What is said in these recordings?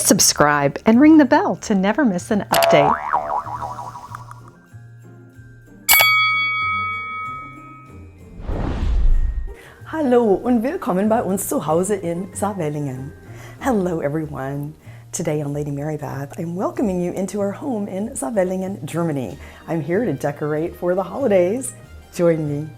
subscribe and ring the bell to never miss an update. Hallo und willkommen bei uns zu Hause in Saarwellingen. Hello everyone. Today on Lady Mary Bath, I'm welcoming you into our home in Saarwellingen, Germany. I'm here to decorate for the holidays. Join me.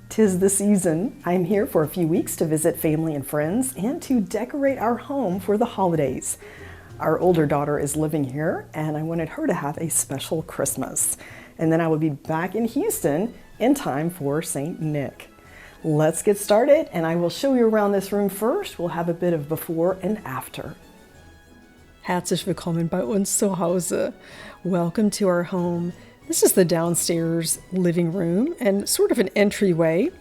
Tis the season. I'm here for a few weeks to visit family and friends and to decorate our home for the holidays. Our older daughter is living here and I wanted her to have a special Christmas. And then I will be back in Houston in time for St. Nick. Let's get started and I will show you around this room first. We'll have a bit of before and after. Herzlich willkommen bei uns zu Hause. Welcome to our home. This is the downstairs living room and sort of an entryway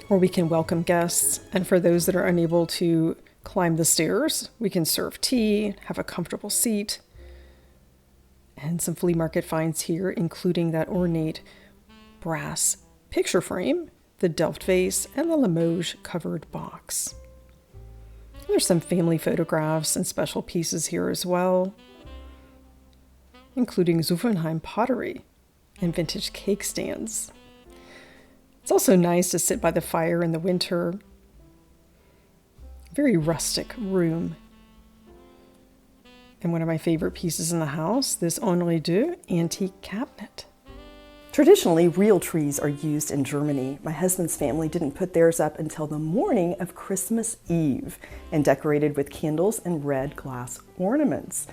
where we can welcome guests. And for those that are unable to climb the stairs, we can serve tea, have a comfortable seat, and some flea market finds here, including that ornate brass picture frame, the Delft vase, and the Limoges covered box. There's some family photographs and special pieces here as well, including Zuffenheim pottery and vintage cake stands. It's also nice to sit by the fire in the winter. Very rustic room. And one of my favorite pieces in the house, this Henri II antique cabinet. Traditionally, real trees are used in Germany. My husband's family didn't put theirs up until the morning of Christmas Eve and decorated with candles and red glass ornaments.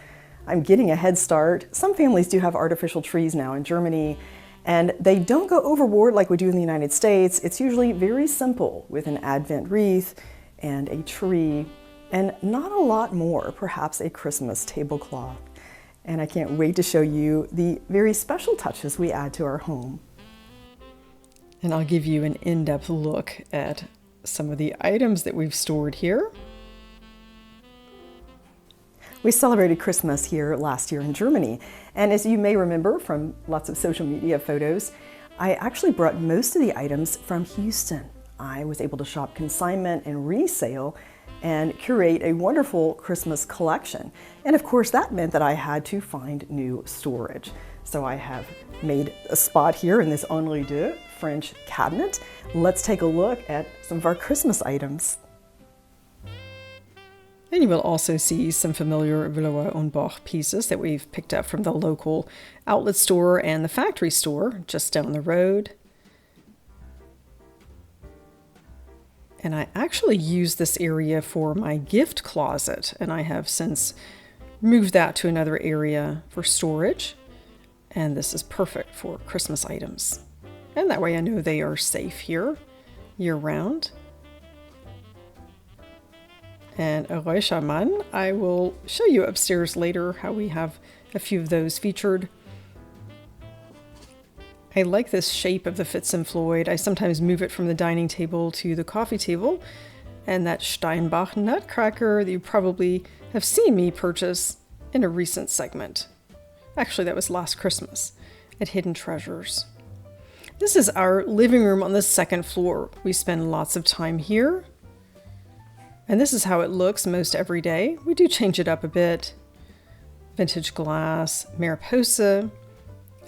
I'm getting a head start. Some families do have artificial trees now in Germany, and they don't go overboard like we do in the United States. It's usually very simple with an Advent wreath and a tree and not a lot more, perhaps a Christmas tablecloth. And I can't wait to show you the very special touches we add to our home. And I'll give you an in-depth look at some of the items that we've stored here. We celebrated Christmas here last year in Germany, and as you may remember from lots of social media photos, I actually brought most of the items from Houston. I was able to shop consignment and resale and curate a wonderful Christmas collection. And of course that meant that I had to find new storage. So I have made a spot here in this Henri II French cabinet. Let's take a look at some of our Christmas items. And you will also see some familiar Villeroy and Boch pieces that we've picked up from the local outlet store and the factory store just down the road. And I actually use this area for my gift closet, and I have since moved that to another area for storage. And this is perfect for Christmas items. And that way I know they are safe here year-round. And a Räuchermann, I will show you upstairs later how we have a few of those featured. I like this shape of the Fitz Floyd. I sometimes move it from the dining table to the coffee table. And that Steinbach nutcracker that you probably have seen me purchase in a recent segment. Actually, that was last Christmas at Hidden Treasures. This is our living room on the second floor. We spend lots of time here. And this is how it looks most every day. We do change it up a bit. Vintage glass, Mariposa,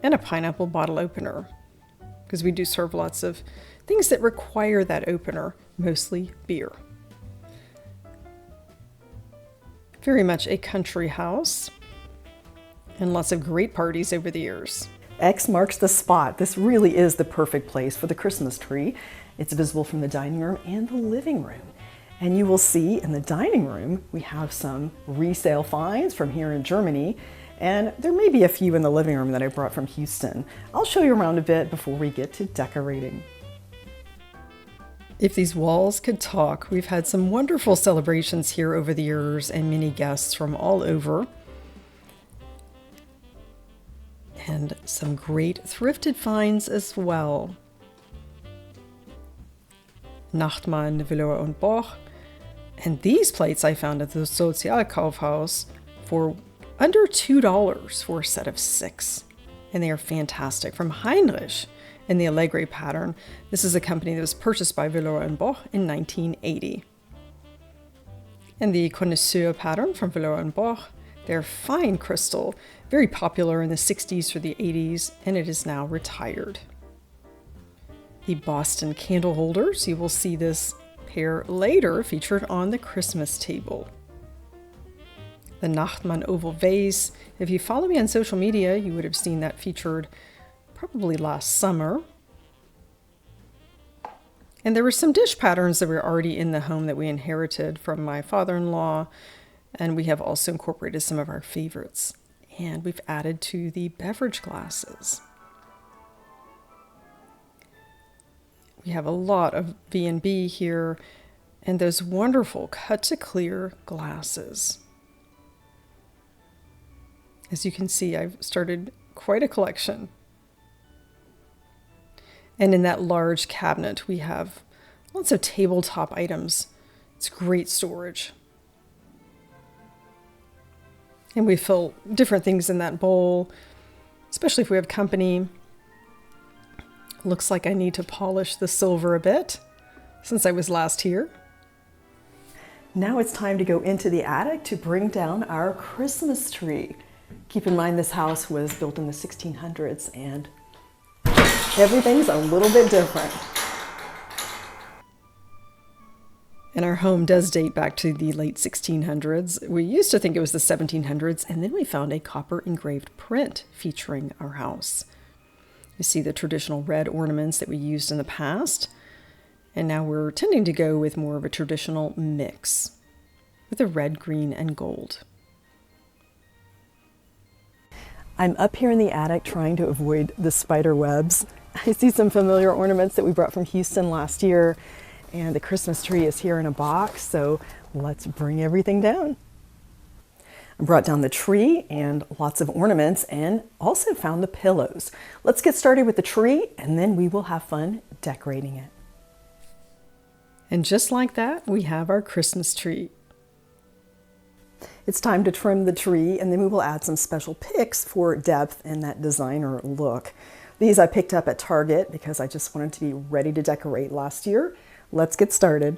and a pineapple bottle opener. Because we do serve lots of things that require that opener, mostly beer. Very much a country house. And lots of great parties over the years. X marks the spot. This really is the perfect place for the Christmas tree. It's visible from the dining room and the living room. And you will see in the dining room, we have some resale finds from here in Germany, and there may be a few in the living room that I brought from Houston. I'll show you around a bit before we get to decorating. If these walls could talk, we've had some wonderful celebrations here over the years and many guests from all over. And some great thrifted finds as well. Nachtmann, Villeroy and Boch. And these plates I found at the Sozialkaufhaus for under $2 for a set of 6. And they are fantastic. From Heinrich in the Allegre pattern. This is a company that was purchased by Villeroy and Boch in 1980. And the Connoisseur pattern from Villeroy and Boch. They're fine crystal, very popular in the 60s through the 80s, and it is now retired. The Boston candle holders, you will see this pair later featured on the Christmas table. The Nachtmann oval vase, if you follow me on social media, you would have seen that featured probably last summer. And there were some dish patterns that were already in the home that we inherited from my father-in-law, and we have also incorporated some of our favorites. And we've added to the beverage glasses. We have a lot of V&B here, and those wonderful cut-to-clear glasses. As you can see, I've started quite a collection. And in that large cabinet, we have lots of tabletop items. It's great storage. And we fill different things in that bowl, especially if we have company. Looks like I need to polish the silver a bit since I was last here. Now it's time to go into the attic to bring down our Christmas tree. Keep in mind this house was built in the 1600s and everything's a little bit different. And our home does date back to the late 1600s. We used to think it was the 1700s, and then we found a copper engraved print featuring our house. You see the traditional red ornaments that we used in the past, and now we're tending to go with more of a traditional mix with the red, green, and gold. I'm up here in the attic trying to avoid the spider webs. I see some familiar ornaments that we brought from Houston last year, and the Christmas tree is here in a box, so let's bring everything down. I brought down the tree and lots of ornaments and also found the pillows. Let's get started with the tree and then we will have fun decorating it. And just like that, we have our Christmas tree. It's time to trim the tree and then we will add some special picks for depth and that designer look. These I picked up at Target because I just wanted to be ready to decorate last year. Let's get started.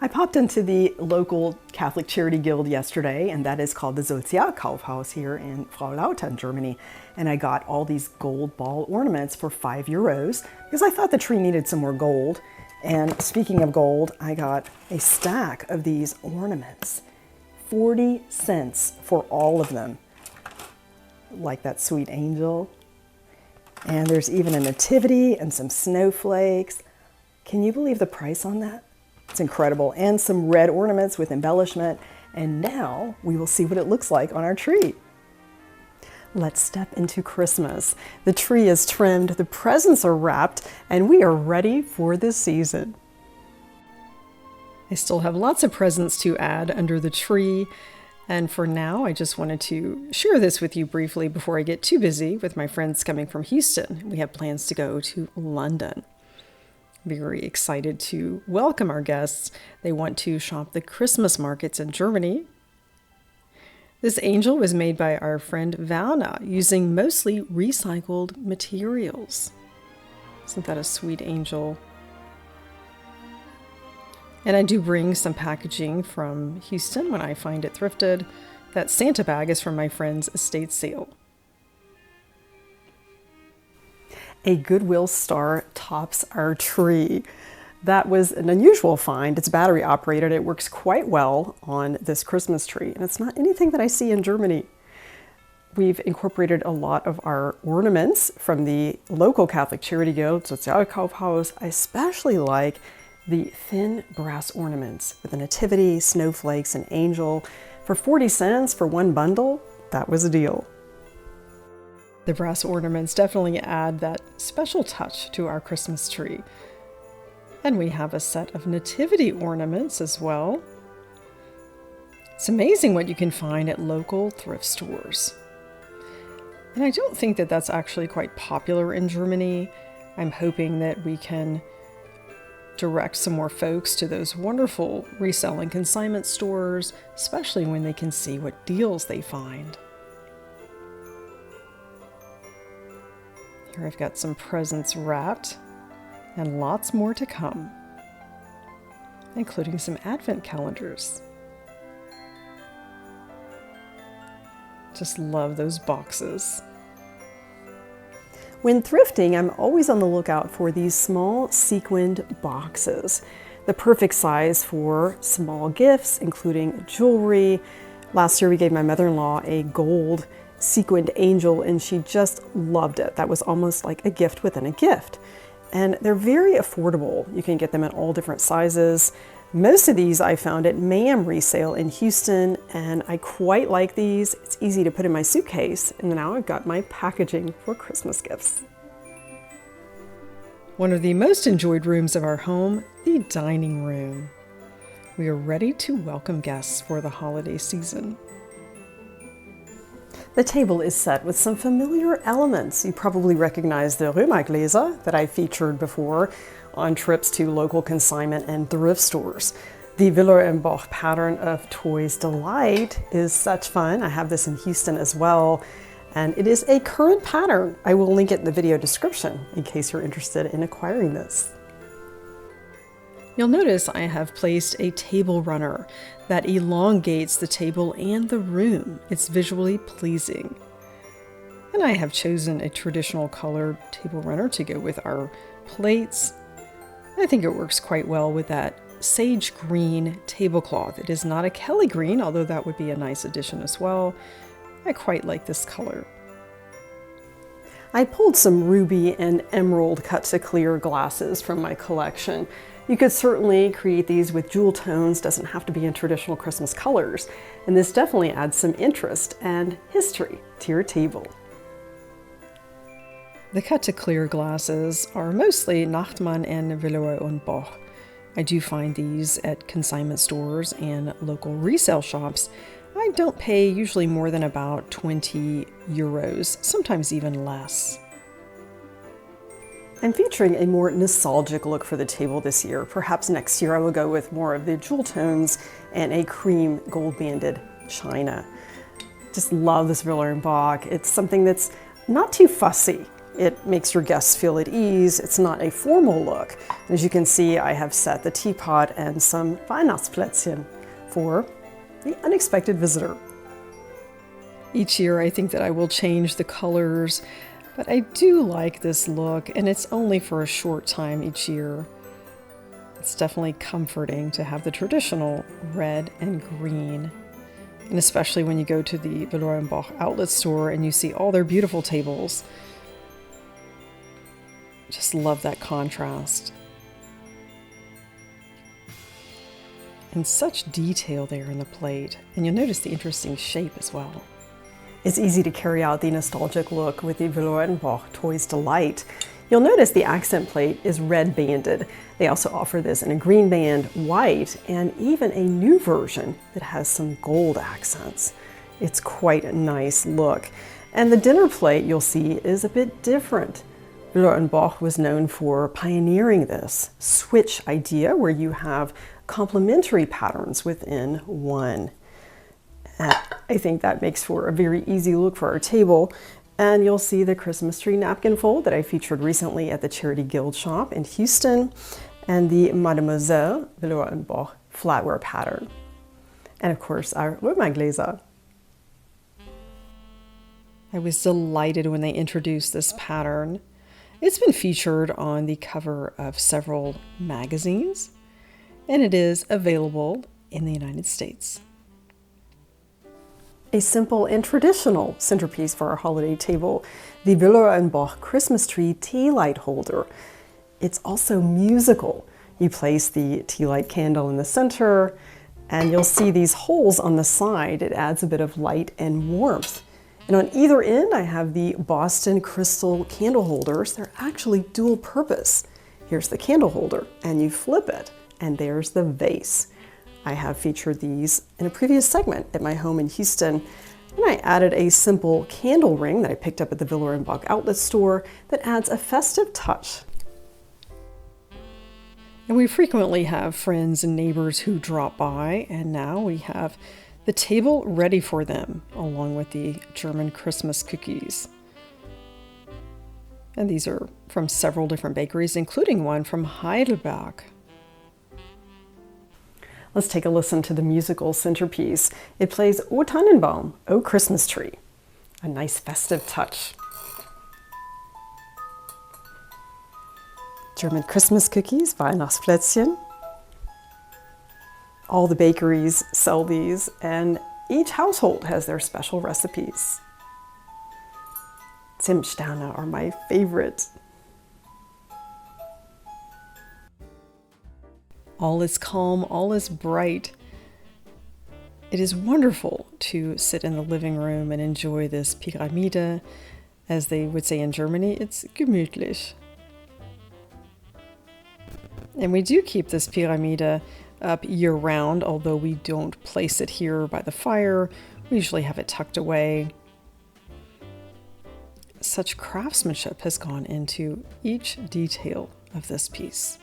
I popped into the local Catholic Charity Guild yesterday, and that is called the Sozialkaufhaus here in Frohe, Germany. And I got all these gold ball ornaments for €5 because I thought the tree needed some more gold. And speaking of gold, I got a stack of these ornaments. 40 cents for all of them. Like that sweet angel. And there's even a nativity and some snowflakes. Can you believe the price on that? It's incredible. And some red ornaments with embellishment. And now we will see what it looks like on our tree. Let's step into Christmas. The tree is trimmed, the presents are wrapped, and we are ready for the season. I still have lots of presents to add under the tree. And for now, I just wanted to share this with you briefly before I get too busy with my friends coming from Houston. We have plans to go to London. Very excited to welcome our guests. They want to shop the Christmas markets in Germany. This angel was made by our friend Werner using mostly recycled materials. Isn't that a sweet angel? And I do bring some packaging from Houston when I find it thrifted. That Santa bag is from my friend's estate sale. A Goodwill star tops our tree. That was an unusual find. It's battery operated. It works quite well on this Christmas tree, and it's not anything that I see in Germany. We've incorporated a lot of our ornaments from the local Catholic Charity Guild, Sozialkaufhaus. I especially like the thin brass ornaments with the nativity, snowflakes, and angel. For 40 cents for one bundle, that was a deal. The brass ornaments definitely add that special touch to our Christmas tree. And we have a set of nativity ornaments as well. It's amazing what you can find at local thrift stores. And I don't think that that's actually quite popular in Germany. I'm hoping that we can direct some more folks to those wonderful resale and consignment stores, especially when they can see what deals they find. Here I've got some presents wrapped and lots more to come, including some advent calendars. Just love those boxes. When thrifting, I'm always on the lookout for these small sequined boxes, the perfect size for small gifts, including jewelry. Last year we gave my mother-in-law a gold sequined angel and she just loved it. That was almost like a gift within a gift. And they're very affordable. You can get them in all different sizes. Most of these I found at Mayhem Resale in Houston, and I quite like these. It's easy to put in my suitcase, and now I've got my packaging for Christmas gifts. One of the most enjoyed rooms of our home, the dining room. We are ready to welcome guests for the holiday season. The table is set with some familiar elements. You probably recognize the Römergläser that I featured before on trips to local consignment and thrift stores. The Villeroy and Boch pattern of Toys Delight is such fun. I have this in Houston as well, and it is a current pattern. I will link it in the video description in case you're interested in acquiring this. You'll notice I have placed a table runner that elongates the table and the room. It's visually pleasing. And I have chosen a traditional colored table runner to go with our plates. I think it works quite well with that sage green tablecloth. It is not a Kelly green, although that would be a nice addition as well. I quite like this color. I pulled some ruby and emerald cut to clear glasses from my collection. You could certainly create these with jewel tones, doesn't have to be in traditional Christmas colors, and this definitely adds some interest and history to your table. The cut to clear glasses are mostly Nachtmann and Villeroy and Boch. I do find these at consignment stores and local resale shops. I don't pay usually more than about 20 euros, sometimes even less. I'm featuring a more nostalgic look for the table this year. Perhaps next year I will go with more of the jewel tones and a cream gold banded china. Just love this Villeroy and Boch. It's something that's not too fussy. It makes your guests feel at ease. It's not a formal look. As you can see, I have set the teapot and some Weihnachtsplätzchen for the unexpected visitor. Each year I think that I will change the colors, but I do like this look, and it's only for a short time each year. It's definitely comforting to have the traditional red and green, and especially when you go to the Villeroy and Boch outlet store and you see all their beautiful tables. Just love that contrast. And such detail there in the plate, and you'll notice the interesting shape as well. It's easy to carry out the nostalgic look with the Villeroy and Boch Toys Delight. You'll notice the accent plate is red banded. They also offer this in a green band, white, and even a new version that has some gold accents. It's quite a nice look. And the dinner plate you'll see is a bit different. Villeroy and Boch was known for pioneering this switch idea where you have complementary patterns within one. I think that makes for a very easy look for our table. And you'll see the Christmas tree napkin fold that I featured recently at the Charity Guild shop in Houston, and the Mademoiselle Villeroy and Boch flatware pattern. And of course, our Römergläser. I was delighted when they introduced this pattern. It's been featured on the cover of several magazines, and it is available in the United States. A simple and traditional centerpiece for our holiday table, the Villeroy and Boch Christmas tree tea light holder. It's also musical. You place the tea light candle in the center, and you'll see these holes on the side. It adds a bit of light and warmth. And on either end, I have the Boston crystal candle holders. They're actually dual purpose. Here's the candle holder, and you flip it, and there's the vase. I have featured these in a previous segment at my home in Houston, and I added a simple candle ring that I picked up at the Villeroy and Boch outlet store that adds a festive touch. And we frequently have friends and neighbors who drop by, and now we have the table ready for them, along with the German Christmas cookies. And these are from several different bakeries, including one from Heidelberg. Let's take a listen to the musical centerpiece. It plays O Tannenbaum, O Christmas Tree. A nice festive touch. German Christmas cookies, Weihnachtsplätzchen. All the bakeries sell these, and each household has their special recipes. Zimtsterne are my favorite. All is calm, all is bright. It is wonderful to sit in the living room and enjoy this Pyramide. As they would say in Germany, it's gemütlich. And we do keep this Pyramide up year-round, although we don't place it here by the fire. We usually have it tucked away. Such craftsmanship has gone into each detail of this piece.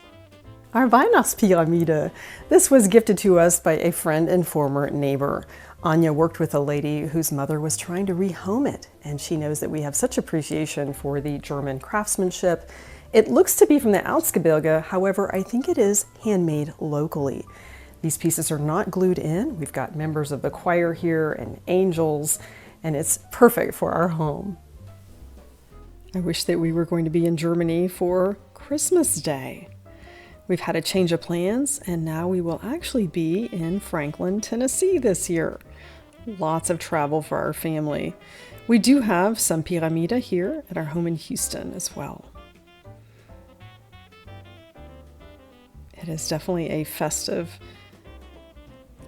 Our Weihnachtspyramide. This was gifted to us by a friend and former neighbor. Anya worked with a lady whose mother was trying to rehome it, and she knows that we have such appreciation for the German craftsmanship. It looks to be from the Erzgebirge, however, I think it is handmade locally. These pieces are not glued in. We've got members of the choir here and angels, and it's perfect for our home. I wish that we were going to be in Germany for Christmas Day. We've had a change of plans, and now we will actually be in Franklin, Tennessee this year. Lots of travel for our family. We do have some Pyramide here at our home in Houston as well. It is definitely a festive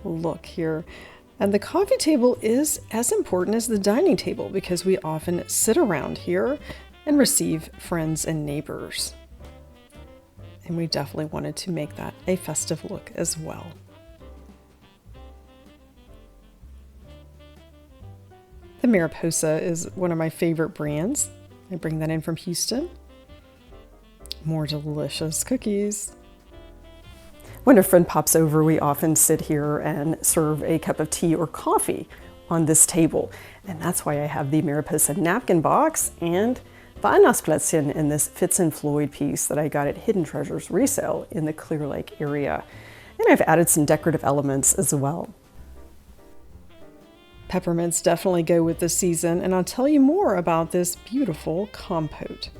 look here. And the coffee table is as important as the dining table because we often sit around here and receive friends and neighbors. And we definitely wanted to make that a festive look as well. The Mariposa is one of my favorite brands. I bring that in from Houston. More delicious cookies. When a friend pops over, we often sit here and serve a cup of tea or coffee on this table. And that's why I have the Mariposa napkin box and Weihnachtsplätzchen in this Fitz Floyd piece that I got at Hidden Treasures Resale in the Clear Lake area. And I've added some decorative elements as well. Peppermints definitely go with the season, and I'll tell you more about this beautiful compote.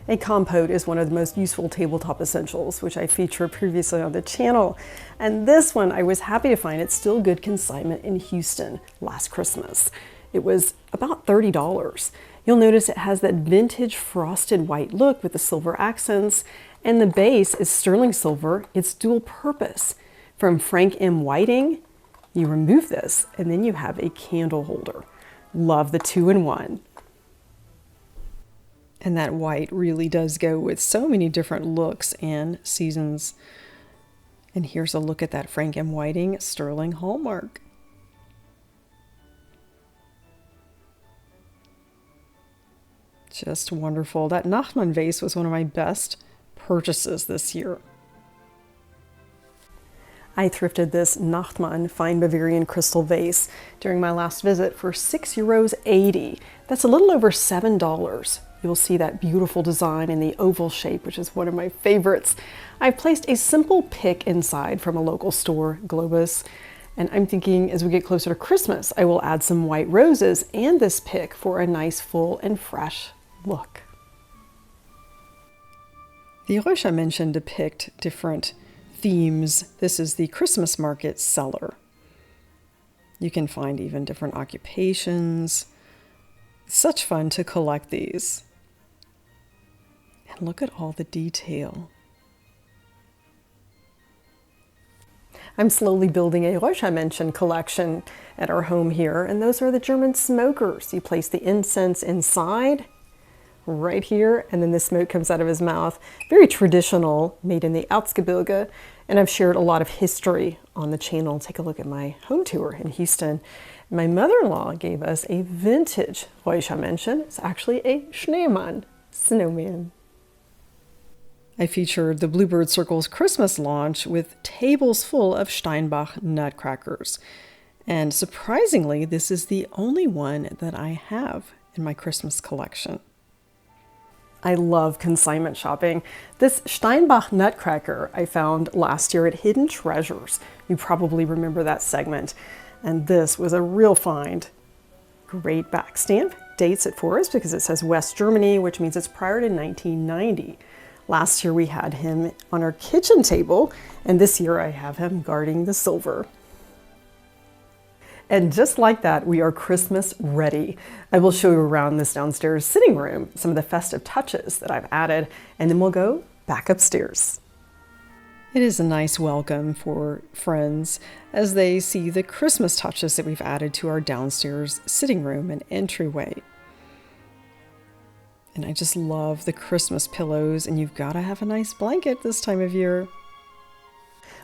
A compote is one of the most useful tabletop essentials, which I featured previously on the channel. And this one, I was happy to find it's still good consignment in Houston last Christmas. It was about $30. You'll notice it has that vintage frosted white look with the silver accents, and the base is sterling silver. It's dual purpose. From Frank M. Whiting, you remove this, and then you have a candle holder. Love the 2-in-1. And that white really does go with so many different looks and seasons. And here's a look at that Frank M. Whiting sterling hallmark. Just wonderful. That Nachman vase was one of my best purchases this year. I thrifted this Nachman fine Bavarian crystal vase during my last visit for €6.80. That's a little over $7. You'll see that beautiful design in the oval shape, which is one of my favorites. I've placed a simple pick inside from a local store, Globus, and I'm thinking as we get closer to Christmas, I will add some white roses and this pick for a nice full and fresh look. The Roche I mentioned depict different themes. This is the Christmas market cellar. You can find even different occupations. Such fun to collect these. And look at all the detail. I'm slowly building a Räuchermännchen collection at our home here, and those are the German smokers. You place the incense inside, right here, and then the smoke comes out of his mouth. Very traditional, made in the Erzgebirge, and I've shared a lot of history on the channel. Take a look at my home tour in Houston. My mother-in-law gave us a vintage Räuchermännchen. It's actually a Schneemann, snowman. I featured the Bluebird Circle's Christmas launch with tables full of Steinbach nutcrackers. And surprisingly, this is the only one that I have in my Christmas collection. I love consignment shopping. This Steinbach nutcracker I found last year at Hidden Treasures. You probably remember that segment. And this was a real find. Great back stamp. Dates it for us because it says West Germany, which means it's prior to 1990. Last year we had him on our kitchen table, and this year I have him guarding the silver. And just like that, we are Christmas ready. I will show you around this downstairs sitting room, some of the festive touches that I've added, and then we'll go back upstairs. It is a nice welcome for friends as they see the Christmas touches that we've added to our downstairs sitting room and entryway. And I just love the Christmas pillows, and you've got to have a nice blanket this time of year.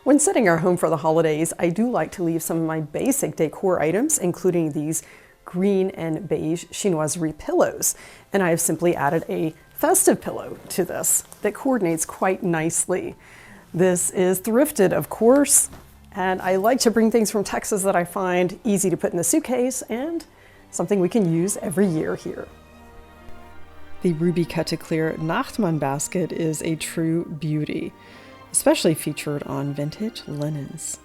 When setting our home for the holidays, I do like to leave some of my basic decor items, including these green and beige chinoiserie pillows. And I have simply added a festive pillow to this that coordinates quite nicely. This is thrifted, of course, and I like to bring things from Texas that I find easy to put in the suitcase and something we can use every year here. The ruby cut to clear Nachtmann basket is a true beauty, especially featured on vintage linens.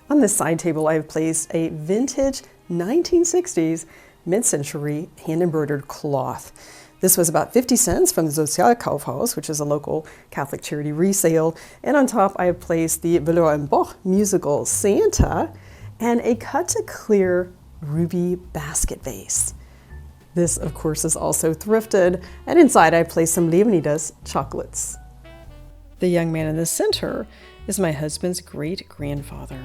On this side table, I have placed a vintage 1960s mid-century hand-embroidered cloth. This was about 50 cents from the Sozialkaufhaus, which is a local Catholic charity resale. And on top, I have placed the Villeroy and Boch musical Santa and a cut to clear ruby basket vase. This, of course, is also thrifted, and inside I placed some Levenidas chocolates. The young man in the center is my husband's great-grandfather.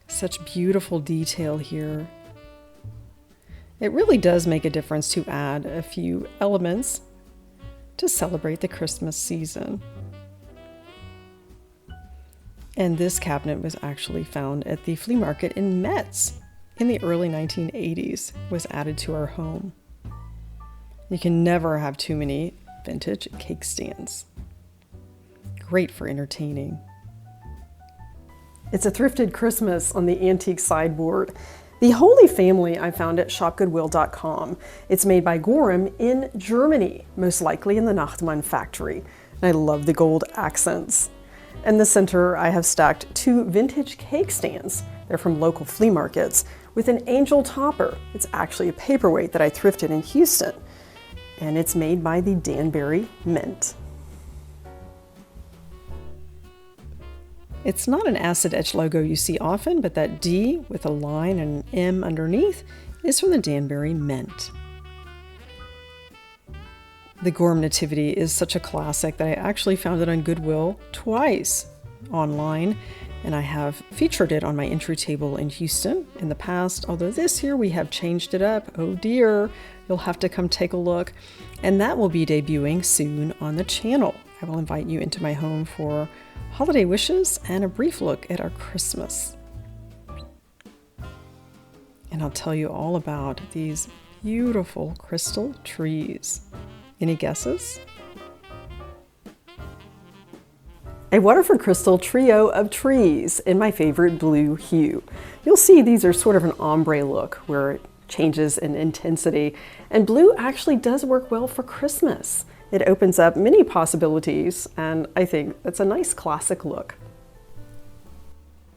Such beautiful detail here. It really does make a difference to add a few elements to celebrate the Christmas season. And this cabinet was actually found at the flea market in Metz in the early 1980s, was added to our home. You can never have too many vintage cake stands. Great for entertaining. It's a thrifted Christmas on the antique sideboard. The Holy Family I found at shopgoodwill.com. It's made by Gorham in Germany, most likely in the Nachtmann factory. And I love the gold accents. In the center, I have stacked 2 vintage cake stands. They're from local flea markets with an angel topper. It's actually a paperweight that I thrifted in Houston. And it's made by the Danbury Mint. It's not an acid etch logo you see often, but that D with a line and an M underneath is from the Danbury Mint. The Gorham Nativity is such a classic that I actually found it on Goodwill twice online, and I have featured it on my entry table in Houston in the past, although this year we have changed it up. Oh dear, you'll have to come take a look, and that will be debuting soon on the channel. I will invite you into my home for holiday wishes and a brief look at our Christmas. And I'll tell you all about these beautiful crystal trees. Any guesses? A Waterford crystal trio of trees in my favorite blue hue. You'll see these are sort of an ombre look where it changes in intensity, and blue actually does work well for Christmas. It opens up many possibilities, and I think that's a nice classic look.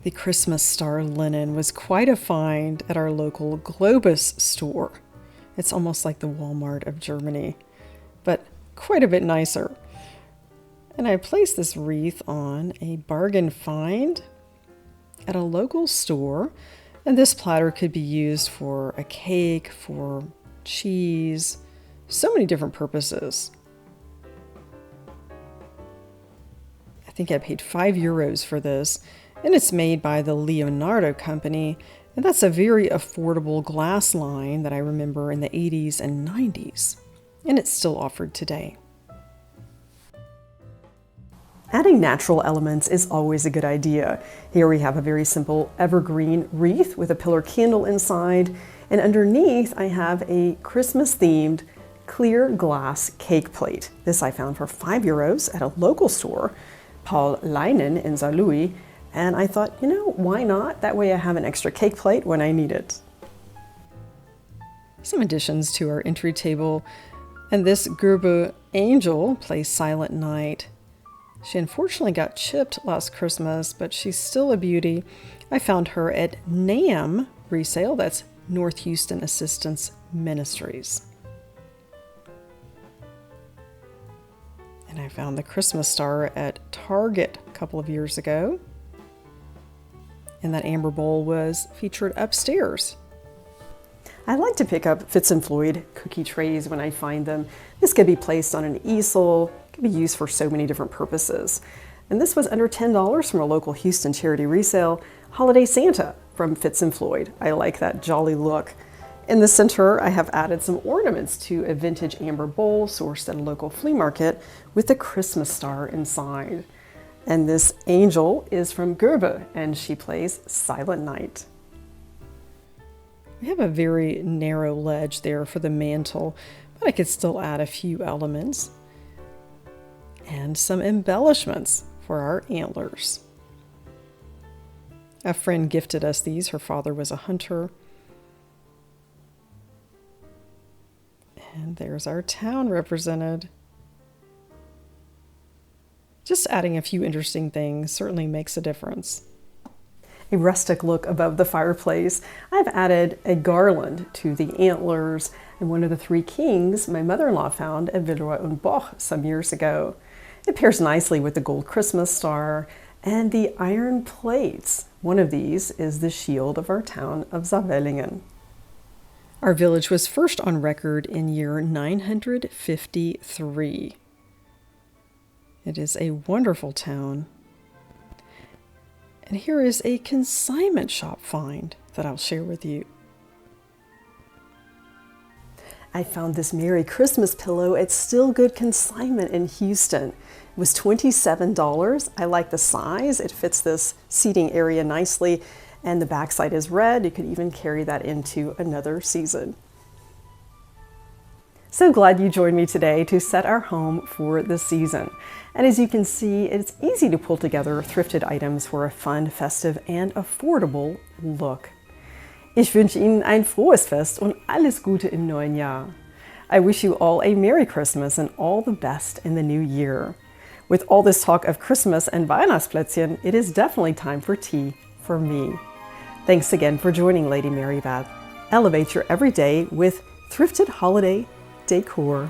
The Christmas star linen was quite a find at our local Globus store. It's almost like the Walmart of Germany, but quite a bit nicer. And I placed this wreath on a bargain find at a local store, and this platter could be used for a cake, for cheese, so many different purposes. I think I paid €5 for this, and it's made by the Leonardo Company, And that's a very affordable glass line that I remember in the 80s and 90s, and it's still offered today. Adding natural elements is always a good idea. Here we have a very simple evergreen wreath with a pillar candle inside, and underneath I have a Christmas-themed clear glass cake plate. This I found for €5 at a local store, Paul Leinen in Saarlouis, and I thought, why not? That way I have an extra cake plate when I need it. Some additions to our entry table, and this Gerbe angel plays Silent Night. She unfortunately got chipped last Christmas, but she's still a beauty. I found her at NAM Resale, that's North Houston Assistance Ministries. And I found the Christmas star at Target a couple of years ago. And that amber bowl was featured upstairs. I like to pick up Fitz Floyd cookie trays when I find them. This could be placed on an easel, can be used for so many different purposes. And this was under $10 from a local Houston charity resale, Holiday Santa from Fitz Floyd. I like that jolly look. In the center, I have added some ornaments to a vintage amber bowl sourced at a local flea market with a Christmas star inside. And this angel is from Gerbe, and she plays Silent Night. We have a very narrow ledge there for the mantle, but I could still add a few elements and some embellishments for our antlers. A friend gifted us these. Her father was a hunter. And there's our town represented. Just adding a few interesting things certainly makes a difference. A rustic look above the fireplace. I've added a garland to the antlers and one of the three kings my mother-in-law found at Villeroy and Boch some years ago. It pairs nicely with the gold Christmas star and the iron plates. One of these is the shield of our town of Saarwellingen. Our village was first on record in year 953. It is a wonderful town. And here is a consignment shop find that I'll share with you. I found this Merry Christmas pillow at Still Good Consignment in Houston. It was $27. I like the size. It fits this seating area nicely, and the backside is red. You could even carry that into another season. So glad you joined me today to set our home for the season. And as you can see, it's easy to pull together thrifted items for a fun, festive, and affordable look. Ich wünsche Ihnen ein frohes Fest und alles Gute im neuen Jahr. I wish you all a Merry Christmas and all the best in the new year. With all this talk of Christmas and Weihnachtsplätzchen, it is definitely time for tea for me. Thanks again for joining Lady Mary Beth. Elevate your everyday with thrifted holiday decor.